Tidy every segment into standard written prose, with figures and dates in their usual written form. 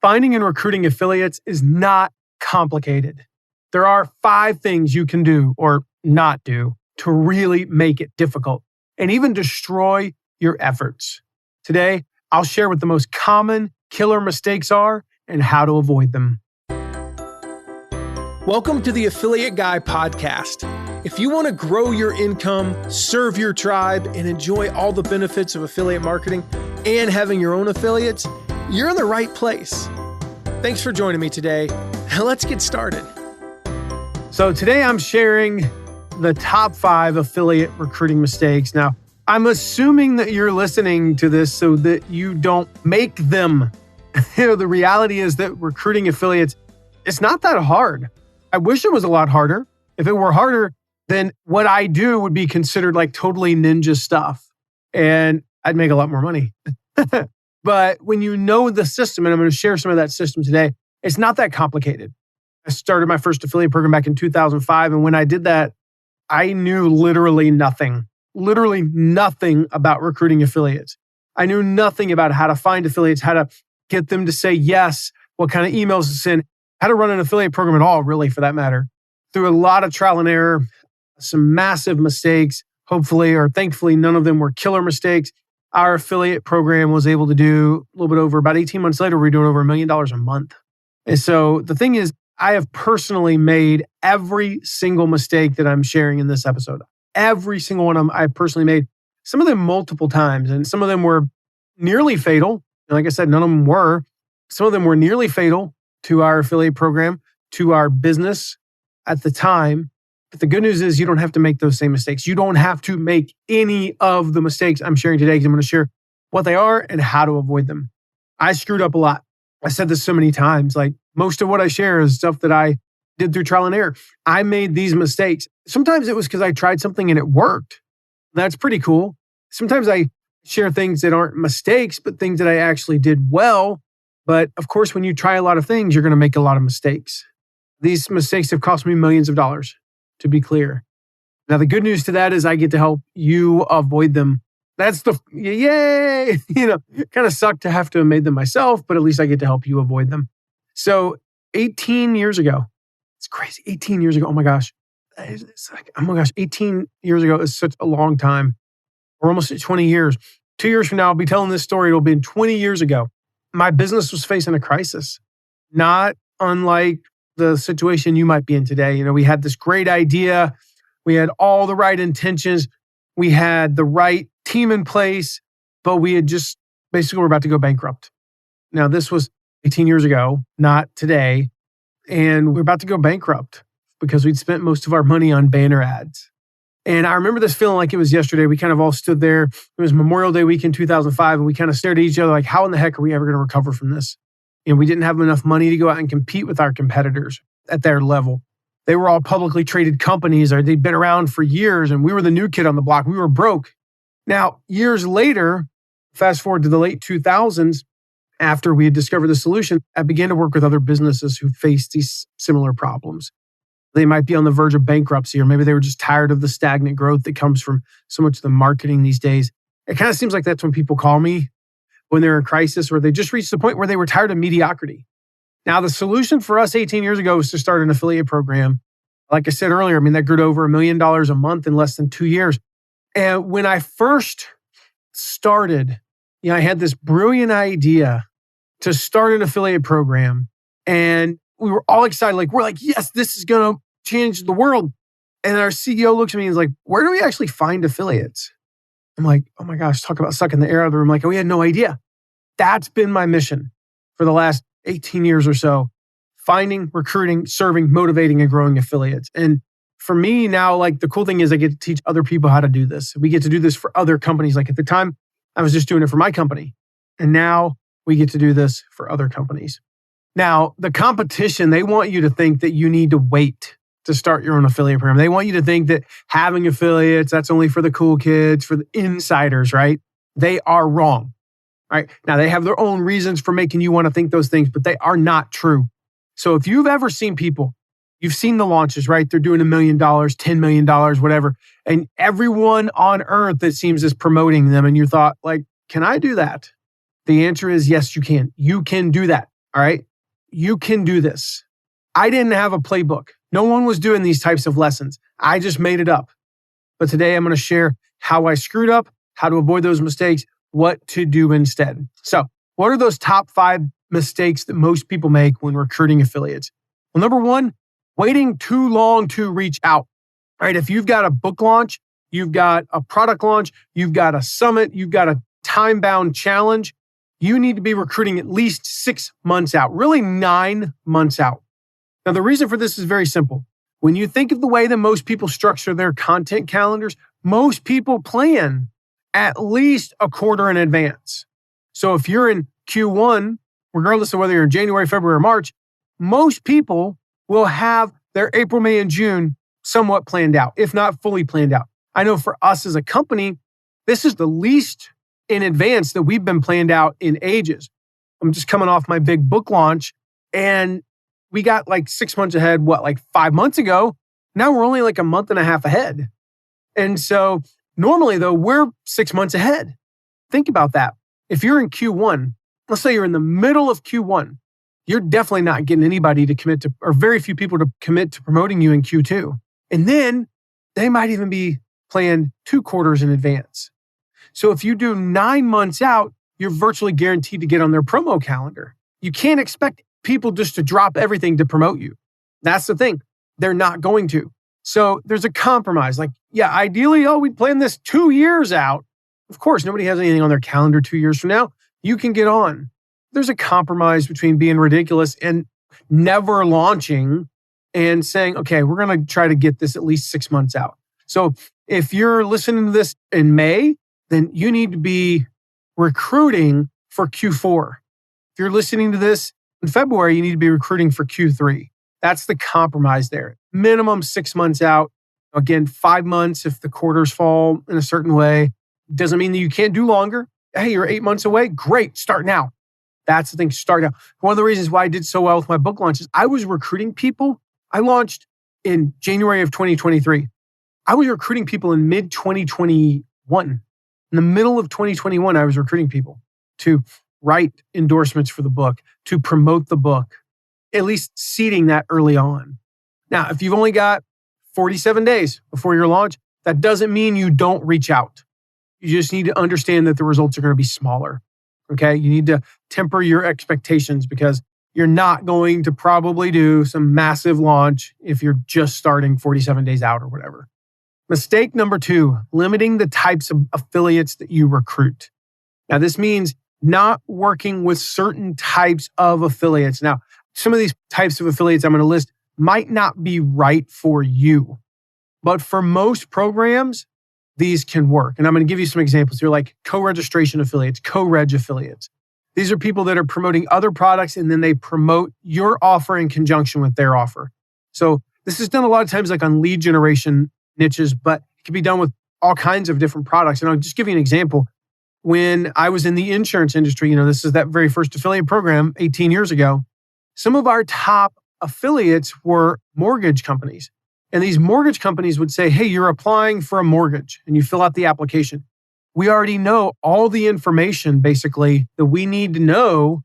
Finding and recruiting affiliates is not complicated. There are 5 things you can do or not do to really make it difficult and even destroy your efforts. Today, I'll share what the most common killer mistakes are and how to avoid them. Welcome to the Affiliate Guy podcast. If you want to grow your income, serve your tribe, and enjoy all the benefits of affiliate marketing and having your own affiliates, you're in the right place. Thanks for joining me today. Let's get started. So today I'm sharing the top 5 affiliate recruiting mistakes. Now, I'm assuming that you're listening to this so that you don't make them. The reality is that recruiting affiliates, it's not that hard. I wish it was a lot harder. If it were harder, then what I do would be considered like totally ninja stuff and I'd make a lot more money. But when you know the system, and I'm going to share some of that system today, it's not that complicated. I started my first affiliate program back in 2005. And when I did that, I knew literally nothing about recruiting affiliates. I knew nothing about how to find affiliates, how to get them to say yes, what kind of emails to send, how to run an affiliate program at all, really, for that matter. Through a lot of trial and error, some massive mistakes, hopefully, or thankfully, none of them were killer mistakes. Our affiliate program was able to do a little bit over, about 18 months later, we're doing over $1 million a month. And so the thing is, I have personally made every single mistake that I'm sharing in this episode. Every single one of them I personally made, some of them multiple times, and some of them were nearly fatal. And like I said, none of them were. Some of them were nearly fatal to our affiliate program, to our business at the time. But the good news is you don't have to make those same mistakes. You don't have to make any of the mistakes I'm sharing today because I'm going to share what they are and how to avoid them. I screwed up a lot. I said this so many times. Like most of what I share is stuff that I did through trial and error. I made these mistakes. Sometimes it was because I tried something and it worked. That's pretty cool. Sometimes I share things that aren't mistakes, but things that I actually did well. But of course, when you try a lot of things, you're going to make a lot of mistakes. These mistakes have cost me millions of dollars, to be clear. Now, the good news to that is I get to help you avoid them. That's the yay! Kind of sucked to have to have made them myself, but at least I get to help you avoid them. So 18 years ago, it's crazy. 18 years ago, oh my gosh. 18 years ago is such a long time. We're almost at 20 years. 2 years from now, I'll be telling this story. It'll be 20 years ago. My business was facing a crisis, not unlike the situation you might be in today. We had this great idea. We had all the right intentions. We had the right team in place, but we had just basically were about to go bankrupt. Now, this was 18 years ago, not today. And we're about to go bankrupt because we'd spent most of our money on banner ads. And I remember this feeling like it was yesterday. We kind of all stood there. It was Memorial Day weekend 2005, and we kind of stared at each other like, how in the heck are we ever going to recover from this? And we didn't have enough money to go out and compete with our competitors at their level. They were all publicly traded companies, or they'd been around for years, and we were the new kid on the block. We were broke. Now, years later, fast forward to the late 2000s, after we had discovered the solution, I began to work with other businesses who faced these similar problems. They might be on the verge of bankruptcy, or maybe they were just tired of the stagnant growth that comes from so much of the marketing these days. It kind of seems like that's when people call me when they're in crisis, or they just reached the point where they were tired of mediocrity. Now, the solution for us 18 years ago was to start an affiliate program. Like I said earlier, that grew to over $1 million a month in less than 2 years. And when I first started, I had this brilliant idea to start an affiliate program. And we were all excited. We're like, yes, this is going to change the world. And our CEO looks at me and is like, where do we actually find affiliates? I'm like, oh my gosh, talk about sucking the air out of the room. Like, we had no idea. That's been my mission for the last 18 years or so. Finding, recruiting, serving, motivating, and growing affiliates. And for me now, the cool thing is I get to teach other people how to do this. We get to do this for other companies. At the time, I was just doing it for my company. And now we get to do this for other companies. Now, the competition, they want you to think that you need to wait to start your own affiliate program. They want you to think that having affiliates, that's only for the cool kids, for the insiders, right? They are wrong, right? Now, they have their own reasons for making you want to think those things, but they are not true. So if you've ever seen people, you've seen the launches, right? They're doing $1 million, $10 million, whatever. And everyone on earth, it seems, is promoting them. And you thought, can I do that? The answer is yes, you can. You can do that. All right. You can do this. I didn't have a playbook. No one was doing these types of lessons. I just made it up. But today I'm going to share how I screwed up, how to avoid those mistakes, what to do instead. So, what are those top 5 mistakes that most people make when recruiting affiliates? Well, number 1, waiting too long to reach out. All right. If you've got a book launch, you've got a product launch, you've got a summit, you've got a time-bound challenge, you need to be recruiting at least 6 months out, really 9 months out. Now, the reason for this is very simple. When you think of the way that most people structure their content calendars, most people plan at least a quarter in advance. So if you're in Q1, regardless of whether you're in January, February, or March, most people will have their April, May, and June somewhat planned out, if not fully planned out. I know for us as a company, this is the least in advance that we've been planned out in ages. I'm just coming off my big book launch, and we got like 6 months ahead, like 5 months ago. Now we're only like a month and a half ahead. And so normally though, we're 6 months ahead. Think about that. If you're in Q1, let's say you're in the middle of Q1, you're definitely not getting anybody to commit to, or very few people to commit to promoting you in Q2. And then they might even be planned 2 quarters in advance. So if you do 9 months out, you're virtually guaranteed to get on their promo calendar. You can't expect people just to drop everything to promote you. That's the thing. They're not going to. So there's a compromise. Like, yeah, ideally, we'd plan this 2 years out. Of course, nobody has anything on their calendar 2 years from now. You can get on. There's a compromise between being ridiculous and never launching and saying, okay, we're going to try to get this at least 6 months out. So if you're listening to this in May, then you need to be recruiting for Q4. If you're listening to this in February, you need to be recruiting for Q3. That's the compromise there. Minimum 6 months out. Again, 5 months if the quarters fall in a certain way. Doesn't mean that you can't do longer. Hey, you're 8 months away. Great. Start now. That's the thing. Start now. One of the reasons why I did so well with my book launches, I was recruiting people. I launched in January of 2023. I was recruiting people in mid-2021. In the middle of 2021, I was recruiting people to write endorsements for the book, to promote the book, at least seeding that early on. Now, if you've only got 47 days before your launch, that doesn't mean you don't reach out. You just need to understand that the results are going to be smaller. Okay? You need to temper your expectations because you're not going to probably do some massive launch if you're just starting 47 days out or whatever. Mistake number 2, limiting the types of affiliates that you recruit. Now, this means not working with certain types of affiliates. Now, some of these types of affiliates I'm going to list might not be right for you, but for most programs, these can work. And I'm going to give you some examples here, like co-registration affiliates, co-reg affiliates. These are people that are promoting other products and then they promote your offer in conjunction with their offer. So this is done a lot of times like on lead generation niches, but it can be done with all kinds of different products. And I'll just give you an example. When I was in the insurance industry, this is that very first affiliate program 18 years ago, some of our top affiliates were mortgage companies. And these mortgage companies would say, hey, you're applying for a mortgage and you fill out the application. We already know all the information basically that we need to know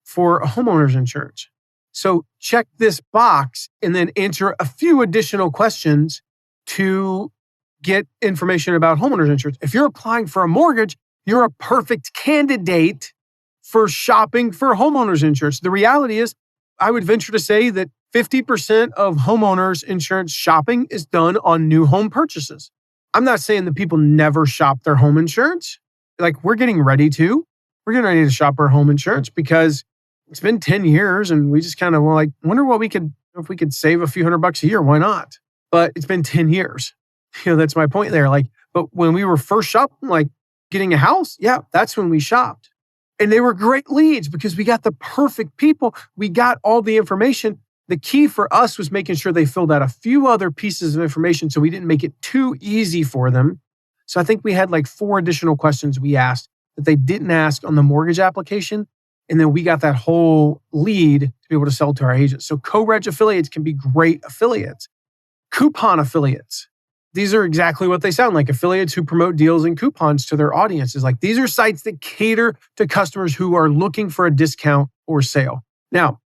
for a homeowner's insurance. So check this box and then answer a few additional questions to get information about homeowner's insurance. If you're applying for a mortgage, you're a perfect candidate for shopping for homeowner's insurance. The reality is, I would venture to say that 50% of homeowners insurance shopping is done on new home purchases. I'm not saying that people never shop their home insurance. Like we're getting ready to shop our home insurance because it's been 10 years and we just kind of were like, wonder what if we could save a few $100 a year, why not? But it's been 10 years. That's my point there. But when we were first shopping, getting a house, yeah, that's when we shopped. And they were great leads because we got the perfect people. We got all the information. The key for us was making sure they filled out a few other pieces of information so we didn't make it too easy for them. So I think we had 4 additional questions we asked that they didn't ask on the mortgage application. And then we got that whole lead to be able to sell to our agents. So co-reg affiliates can be great affiliates. Coupon affiliates. These are exactly what they sound like. Affiliates who promote deals and coupons to their audiences. These are sites that cater to customers who are looking for a discount or sale. Now,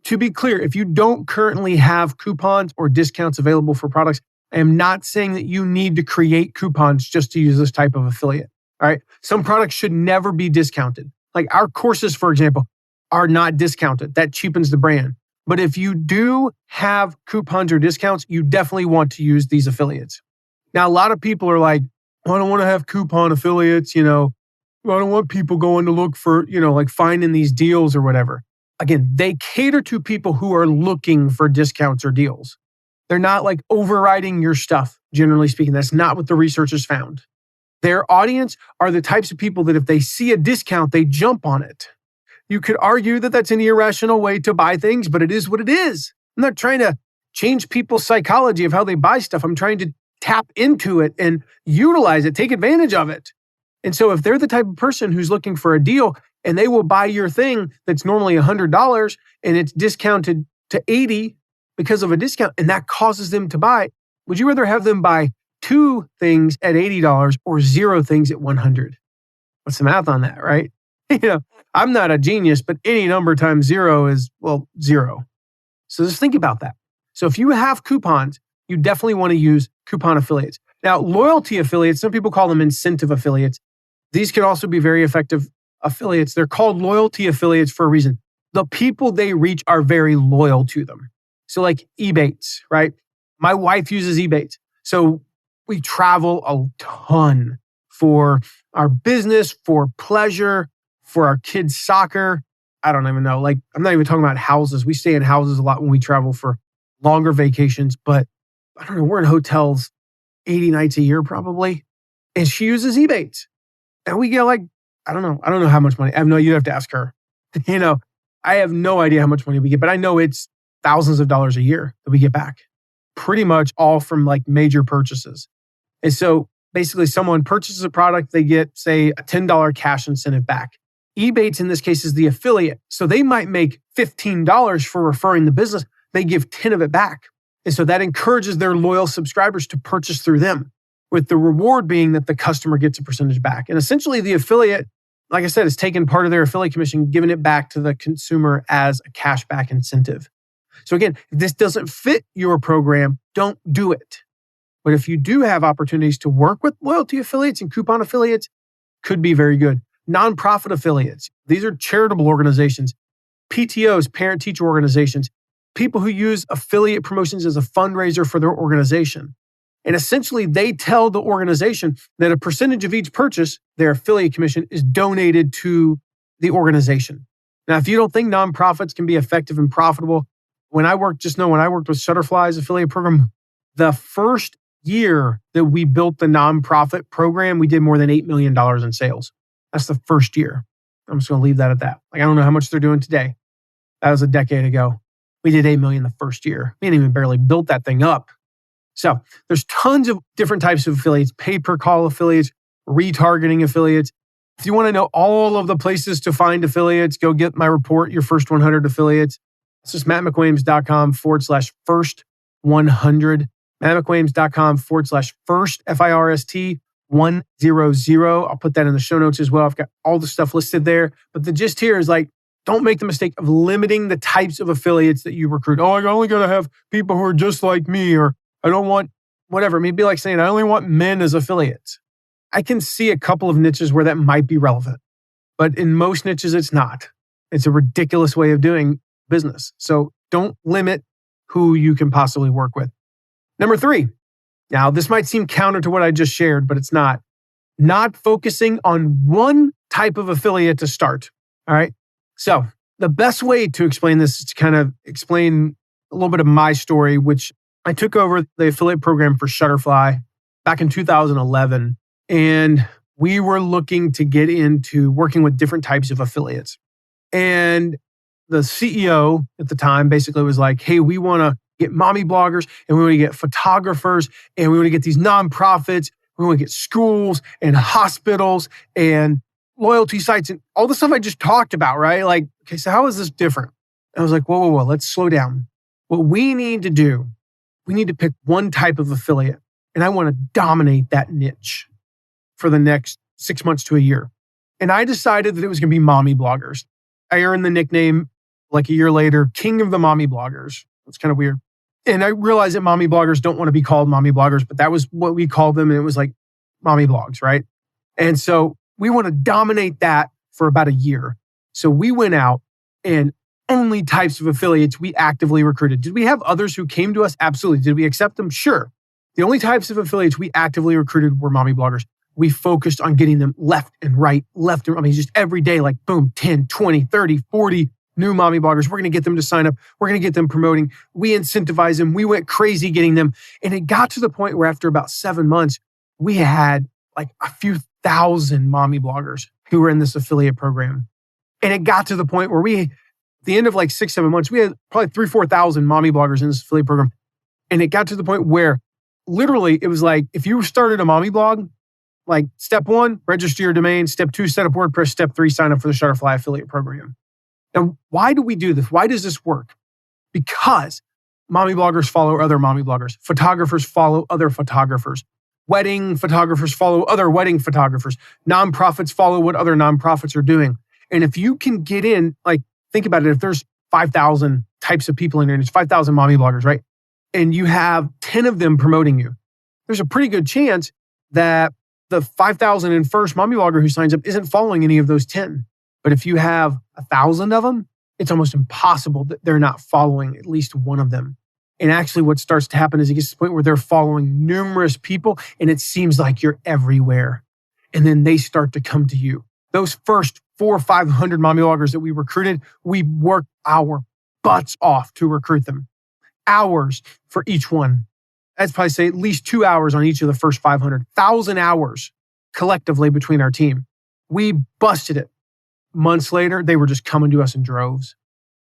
to be clear, if you don't currently have coupons or discounts available for products, I am not saying that you need to create coupons just to use this type of affiliate. All right. Some products should never be discounted. Like our courses, for example, are not discounted. That cheapens the brand. But if you do have coupons or discounts, you definitely want to use these affiliates. Now, a lot of people are like, I don't want to have coupon affiliates, I don't want people going to look for, like finding these deals or whatever. Again, they cater to people who are looking for discounts or deals. They're not like overriding your stuff, generally speaking. That's not what the researchers found. Their audience are the types of people that if they see a discount, they jump on it. You could argue that that's an irrational way to buy things, but it is what it is. I'm not trying to change people's psychology of how they buy stuff. I'm trying to tap into it and utilize it, take advantage of it. And so if they're the type of person who's looking for a deal and they will buy your thing that's normally $100 and it's discounted to $80 because of a discount, and that causes them to buy, would you rather have them buy 2 things at $80 or 0 things at $100? What's the math on that, right? I'm not a genius, but any number times 0 is, 0. So just think about that. So if you have coupons, you definitely want to use coupon affiliates. Now, loyalty affiliates, some people call them incentive affiliates. These can also be very effective affiliates. They're called loyalty affiliates for a reason. The people they reach are very loyal to them. So like Ebates, right? My wife uses Ebates. So we travel a ton for our business, for pleasure, for our kids' soccer. I don't even know. Like, I'm not even talking about houses. We stay in houses a lot when we travel for longer vacations, but I don't know, we're in hotels 80 nights a year probably. And she uses Ebates. And we get like, I don't know how much money. I have no, you'd have to ask her. I have no idea how much money we get, but I know it's thousands of dollars a year that we get back. Pretty much all from like major purchases. And so basically someone purchases a product, they get, say, a $10 cash incentive back. Ebates in this case is the affiliate. So they might make $15 for referring the business. They give 10 of it back. And so that encourages their loyal subscribers to purchase through them, with the reward being that the customer gets a percentage back. And essentially the affiliate, like I said, is taking part of their affiliate commission, giving it back to the consumer as a cashback incentive. So again, if this doesn't fit your program, don't do it. But if you do have opportunities to work with loyalty affiliates and coupon affiliates, could be very good. Nonprofit affiliates. These are charitable organizations, PTOs, parent-teacher organizations, people who use affiliate promotions as a fundraiser for their organization. And essentially, they tell the organization that a percentage of each purchase, their affiliate commission, is donated to the organization. Now, if you don't think nonprofits can be effective and profitable, when I worked with Shutterfly's affiliate program, the first year that we built the nonprofit program, we did more than $8 million in sales. That's the first year. I'm just going to leave that at that. Like, I don't know how much they're doing today. That was a decade ago. We did $8 million the first year. We didn't even barely built that thing up. So there's tons of different types of affiliates, pay-per-call affiliates, retargeting affiliates. If you want to know all of the places to find affiliates, go get my report, Your First 100 Affiliates. It's just mattmcwilliams.com/first 100. mattmcwilliams.com/first, FIRST 100. I'll put that in the show notes as well. I've got all the stuff listed there. But the gist here is like, don't make the mistake of limiting the types of affiliates that you recruit. Oh, I only got to have people who are just like me, or I don't want whatever. Maybe like saying, I only want men as affiliates. I can see a couple of niches where that might be relevant, but in most niches, it's not. It's a ridiculous way of doing business. So don't limit who you can possibly work with. Number 3. Now, this might seem counter to what I just shared, but it's not. Not focusing on one type of affiliate to start. All right. So the best way to explain this is to kind of explain a little bit of my story, which I took over the affiliate program for Shutterfly back in 2011. And we were looking to get into working with different types of affiliates. And the CEO at the time basically was like, hey, we want to get mommy bloggers, and we want to get photographers, and we want to get these nonprofits. We want to get schools and hospitals and loyalty sites and all the stuff I just talked about, right? Like, okay, so how is this different? And I was like, whoa, let's slow down. What we need to do, we need to pick one type of affiliate, and I want to dominate that niche for the next 6 months to a year. And I decided that it was going to be mommy bloggers. I earned the nickname like a year later, king of the mommy bloggers. It's kind of weird. And I realize that mommy bloggers don't want to be called mommy bloggers, but that was what we called them. And it was like mommy blogs, right? And so we want to dominate that for about a year. So we went out and only types of affiliates we actively recruited. Did we have others who came to us? Absolutely. Did we accept them? Sure. The only types of affiliates we actively recruited were mommy bloggers. We focused on getting them left and right. Just every day, like boom, 10, 20, 30, 40 new mommy bloggers. We're going to get them to sign up. We're going to get them promoting. We incentivize them. We went crazy getting them. And it got to the point where after about 7 months, we had like a few thousand mommy bloggers who were in this affiliate program. And it got to the point where at the end of like 6, 7 months, we had probably 3,000, 4,000 mommy bloggers in this affiliate program. And it got to the point where literally it was like, if you started a mommy blog, like step 1, register your domain. Step 2, set up WordPress. Step 3, sign up for the Shutterfly affiliate program. Now, why do we do this? Why does this work? Because mommy bloggers follow other mommy bloggers. Photographers follow other photographers. Wedding photographers follow other wedding photographers. Nonprofits follow what other nonprofits are doing. And if you can get in, like, think about it. If there's 5,000 types of people in there, and it's 5,000 mommy bloggers, right? And you have 10 of them promoting you, there's a pretty good chance that the 5,001st mommy blogger who signs up isn't following any of those 10. But if you have 1,000 of them, it's almost impossible that they're not following at least one of them. And actually what starts to happen is it gets to the point where they're following numerous people and it seems like you're everywhere. And then they start to come to you. Those first 400 or 500 mommy bloggers that we recruited, we worked our butts off to recruit them. Hours for each one. I'd probably say at least 2 hours on each of the first 500. 1,000 hours collectively between our team. We busted it. Months later, they were just coming to us in droves.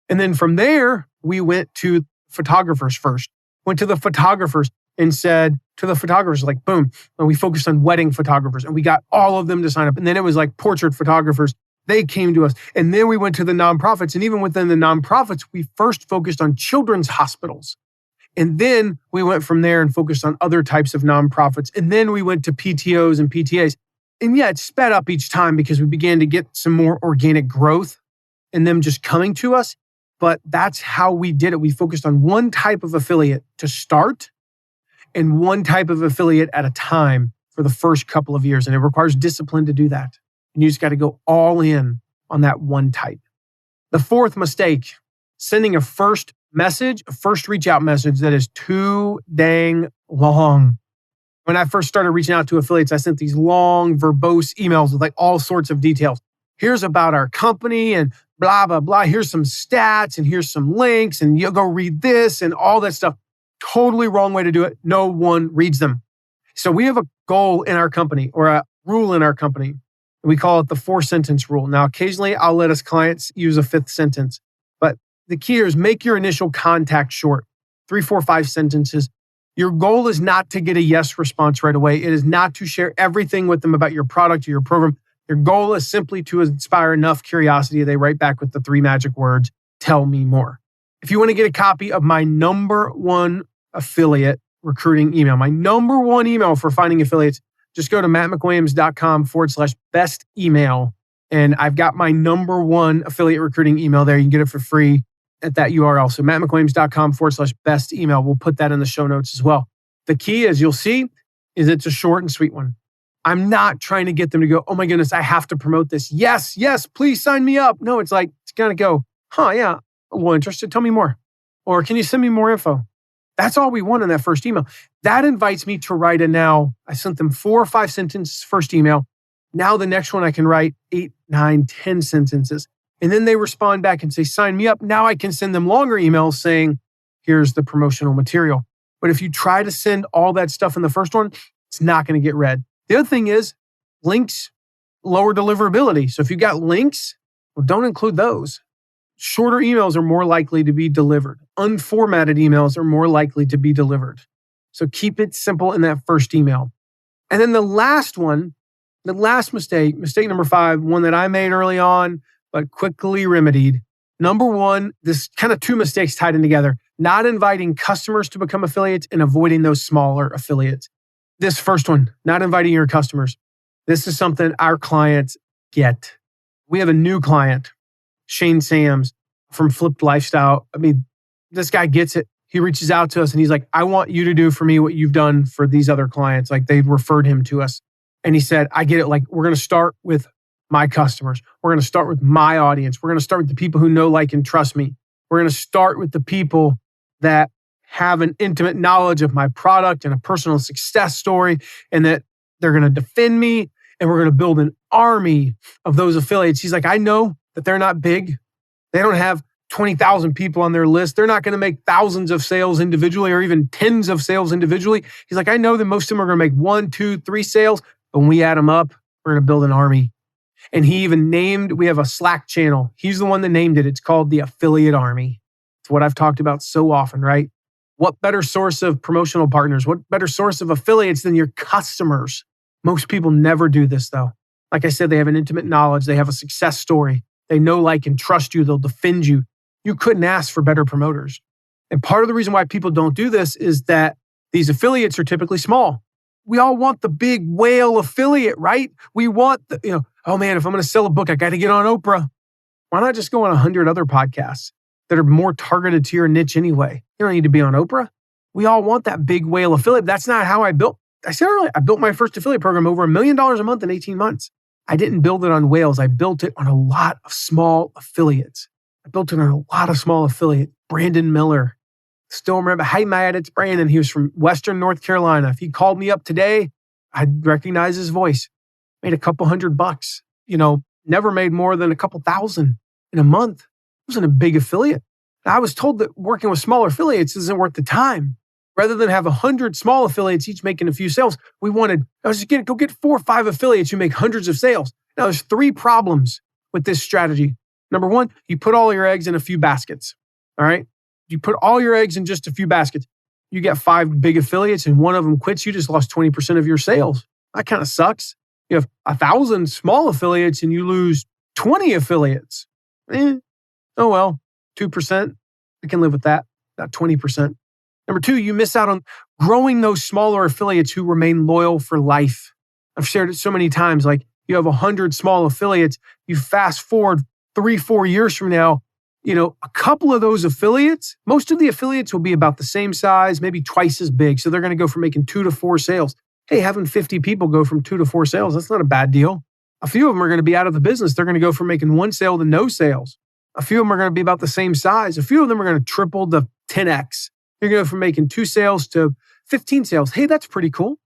And then from there, we went to photographers first. Went to the photographers and said to the photographers, like, boom, and we focused on wedding photographers and we got all of them to sign up. And then it was like portrait photographers. They came to us. And then we went to the nonprofits. And even within the nonprofits, we first focused on children's hospitals. And then we went from there and focused on other types of nonprofits. And then we went to PTOs and PTAs. And yeah, it sped up each time because we began to get some more organic growth in them just coming to us. But that's how we did it. We focused on one type of affiliate to start and one type of affiliate at a time for the first couple of years. And it requires discipline to do that. And you just got to go all in on that one type. The fourth mistake, sending a first reach out message that is too dang long. When I first started reaching out to affiliates, I sent these long, verbose emails with like all sorts of details. Here's about our company and blah, blah, blah. Here's some stats and here's some links and you'll go read this and all that stuff. Totally wrong way to do it. No one reads them. So we have a goal in our company or a rule in our company. We call it the 4-sentence rule. Now, occasionally I'll let us clients use a 5th sentence, but the key here is make your initial contact short. 3, 4, 5 sentences. Your goal is not to get a yes response right away. It is not to share everything with them about your product or your program. Your goal is simply to inspire enough curiosity. They write back with the 3 magic words, tell me more. If you want to get a copy of my number 1 affiliate recruiting email, my number 1 email for finding affiliates, just go to mattmcwilliams.com/best email. And I've got my number 1 affiliate recruiting email there. You can get it for free at that URL. So mattmcwilliams.com/best email. We'll put that in the show notes as well. The key, as you'll see, is it's a short and sweet one. I'm not trying to get them to go, oh my goodness, I have to promote this. Yes, please sign me up. No, it's like, it's got to go, yeah, well, interested, tell me more. Or can you send me more info? That's all we want in that first email. That invites me to write I sent them 4 or 5 sentences first email. Now the next one I can write 8, 9, 10 sentences. And then they respond back and say, sign me up. Now I can send them longer emails saying, here's the promotional material. But if you try to send all that stuff in the first one, it's not going to get read. The other thing is links lower deliverability. So if you got links, well, don't include those. Shorter emails are more likely to be delivered. Unformatted emails are more likely to be delivered. So keep it simple in that first email. And then the last mistake number 5, one that I made early on, but quickly remedied. Number 1, this kind of 2 mistakes tied in together. Not inviting customers to become affiliates and avoiding those smaller affiliates. This first one, not inviting your customers. This is something our clients get. We have a new client, Shane Sams, from Flipped Lifestyle. I mean, this guy gets it. He reaches out to us and he's like, I want you to do for me what you've done for these other clients. Like they referred him to us. And he said, I get it. Like we're going to start with my customers. We're going to start with my audience. We're going to start with the people who know, like, and trust me. We're going to start with the people that have an intimate knowledge of my product and a personal success story, and that they're going to defend me. And we're going to build an army of those affiliates. He's like, I know that they're not big. They don't have 20,000 people on their list. They're not going to make thousands of sales individually or even tens of sales individually. He's like, I know that most of them are going to make 1, 2, 3 sales, but when we add them up, we're going to build an army. And he even we have a Slack channel. He's the one that named it. It's called the Affiliate Army. It's what I've talked about so often, right? What better source of promotional partners? What better source of affiliates than your customers? Most people never do this though. Like I said, they have an intimate knowledge. They have a success story. They know, like, and trust you. They'll defend you. You couldn't ask for better promoters. And part of the reason why people don't do this is that these affiliates are typically small. We all want the big whale affiliate, right? We want oh man, if I'm going to sell a book, I got to get on Oprah. Why not just go on 100 other podcasts that are more targeted to your niche anyway? You don't need to be on Oprah. We all want that big whale affiliate. That's not how I said earlier, I built my first affiliate program over $1 million a month in 18 months. I didn't build it on whales. I built it on a lot of small affiliates. Brandon Miller. Still remember, hey, Matt, it's Brandon. He was from Western North Carolina. If he called me up today, I'd recognize his voice. Made a couple $100. Never made more than a couple thousand in a month. It wasn't a big affiliate. I was told that working with smaller affiliates isn't worth the time. Rather than have 100 small affiliates each making a few sales, I was just going to go get 4 or 5 affiliates who make hundreds of sales. Now, there's 3 problems with this strategy. Number 1, you put all your eggs in a few baskets. All right? You put all your eggs in just a few baskets. You get 5 big affiliates and one of them quits. You just lost 20% of your sales. That kind of sucks. You have 1,000 small affiliates and you lose 20 affiliates. Oh well, 2%. I can live with that. Not 20%. Number 2, you miss out on growing those smaller affiliates who remain loyal for life. I've shared it so many times. Like you have 100 small affiliates. You fast forward 3-4 years from now, a couple of those affiliates, most of the affiliates will be about the same size, maybe twice as big. So they're going to go from making 2 to 4 sales. Hey, having 50 people go from 2 to 4 sales, that's not a bad deal. A few of them are going to be out of the business. They're going to go from making 1 sale to no sales. A few of them are going to be about the same size. A few of them are going to triple the 10x. You're going to go from making 2 sales to 15 sales. Hey, that's pretty cool.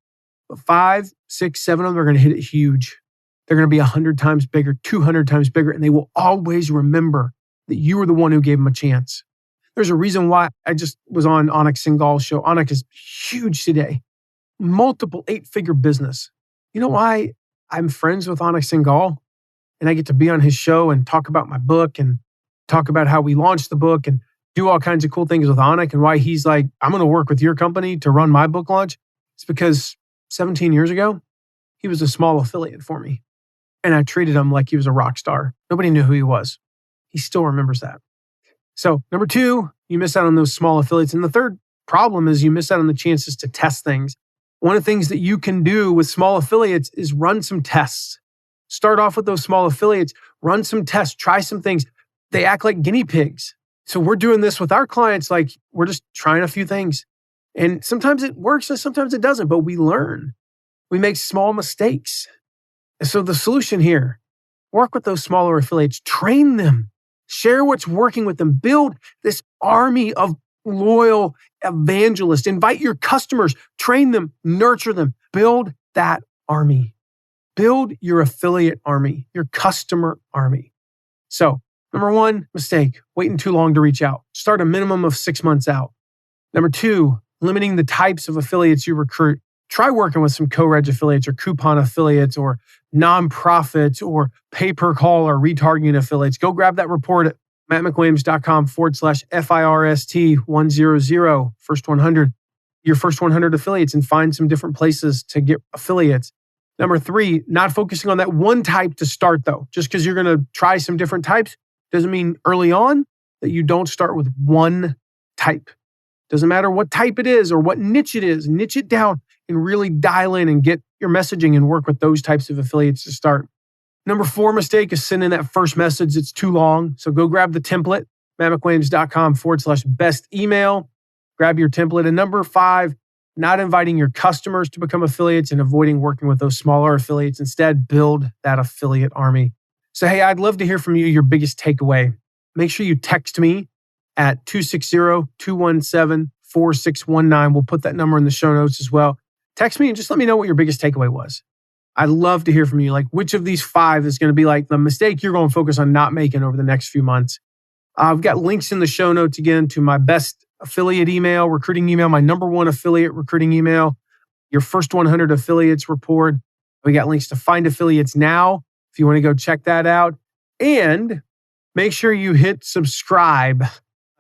But 5, 6, 7 of them are going to hit it huge. They're going to be 100 times bigger, 200 times bigger, and they will always remember that you were the one who gave them a chance. There's a reason why I just was on Anik Singh's show. Anik is huge today. Multiple 8-figure business. You know why I'm friends with Anik Singhal? And I get to be on his show and talk about my book and talk about how we launched the book and do all kinds of cool things with Anik and why he's like, I'm going to work with your company to run my book launch. It's because 17 years ago, he was a small affiliate for me. And I treated him like he was a rock star. Nobody knew who he was. He still remembers that. So number 2, you miss out on those small affiliates. And the third problem is you miss out on the chances to test things. One of the things that you can do with small affiliates is run some tests. Start off with those small affiliates, run some tests, try some things. They act like guinea pigs. So we're doing this with our clients, like we're just trying a few things. And sometimes it works and sometimes it doesn't, but we learn. We make small mistakes. And so the solution here, work with those smaller affiliates, train them, share what's working with them, build this army of loyal evangelists, invite your customers, train them, nurture them, build that army. Build your affiliate army, your customer army. So number 1, mistake, waiting too long to reach out. Start a minimum of 6 months out. Number 2, limiting the types of affiliates you recruit. Try working with some co-reg affiliates or coupon affiliates or nonprofits or pay-per-call or retargeting affiliates. Go grab that report at mattmcwilliams.com/FIRST100, first 100, your first 100 affiliates, and find some different places to get affiliates. Number 3, not focusing on that one type to start though. Just because you're going to try some different types doesn't mean early on that you don't start with one type. Doesn't matter what type it is or what niche it is, niche it down and really dial in and get your messaging and work with those types of affiliates to start. Number 4 mistake is sending that first message that's too long. So go grab the template, mattmcwilliams.com/best email. Grab your template. And number 5, not inviting your customers to become affiliates and avoiding working with those smaller affiliates. Instead, build that affiliate army. So, hey, I'd love to hear from you, your biggest takeaway. Make sure you text me at 260-217-4619. We'll put that number in the show notes as well. Text me and just let me know what your biggest takeaway was. I'd love to hear from you. Like, which of these 5 is going to be like the mistake you're going to focus on not making over the next few months? I've got links in the show notes again to my best affiliate email, recruiting email, my number 1 affiliate recruiting email, your first 100 affiliates report. We got links to Find Affiliates Now if you want to go check that out. And make sure you hit subscribe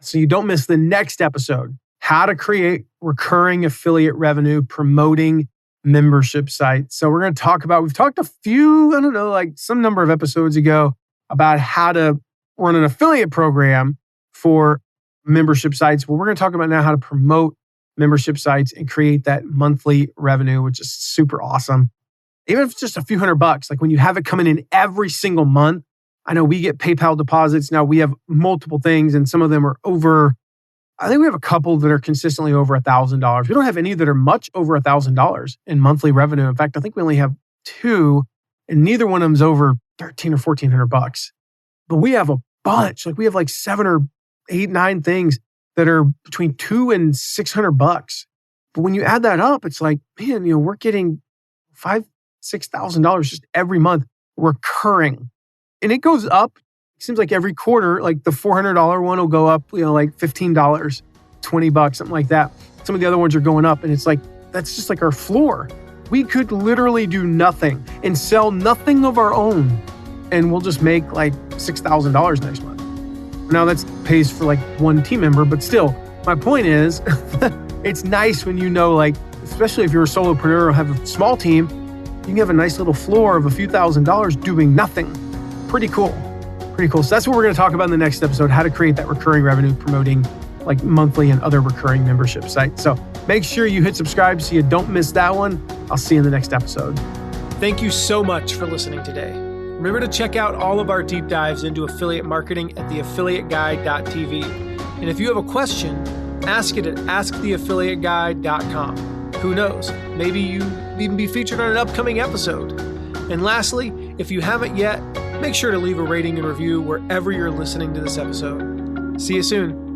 so you don't miss the next episode, how to create recurring affiliate revenue promoting membership sites. So we're going to talk about, we've talked a few, some number of episodes ago about how to run an affiliate program for membership sites. Well, we're going to talk about now how to promote membership sites and create that monthly revenue, which is super awesome. Even if it's just a few $100, like when you have it coming in every single month. I know we get PayPal deposits. Now we have multiple things and some of them are over, I think we have a couple that are consistently over $1,000. We don't have any that are much over $1,000 in monthly revenue. In fact, I think we only have 2 and neither one of them's over $1,300 or $1,400. But we have a bunch. Like we have like 7 or 8, 9 things that are between $200 and $600. But when you add that up, it's like, man, we're getting $5,000, $6,000 just every month recurring. And it goes up. It seems like every quarter, like the $400 one will go up, like $15, $20, something like that. Some of the other ones are going up and it's like, that's just like our floor. We could literally do nothing and sell nothing of our own. And we'll just make like $6,000 next month. Now that pays for like 1 team member, but still, my point is, it's nice when like, especially if you're a solopreneur or have a small team, you can have a nice little floor of a few $1,000s doing nothing. Pretty cool. So that's what we're going to talk about in the next episode, how to create that recurring revenue promoting like monthly and other recurring membership sites. So make sure you hit subscribe so you don't miss that one. I'll see you in the next episode. Thank you so much for listening today. Remember to check out all of our deep dives into affiliate marketing at theaffiliateguy.tv. And if you have a question, ask it at asktheaffiliateguy.com. Who knows? Maybe you even be featured on an upcoming episode. And lastly, if you haven't yet, make sure to leave a rating and review wherever you're listening to this episode. See you soon.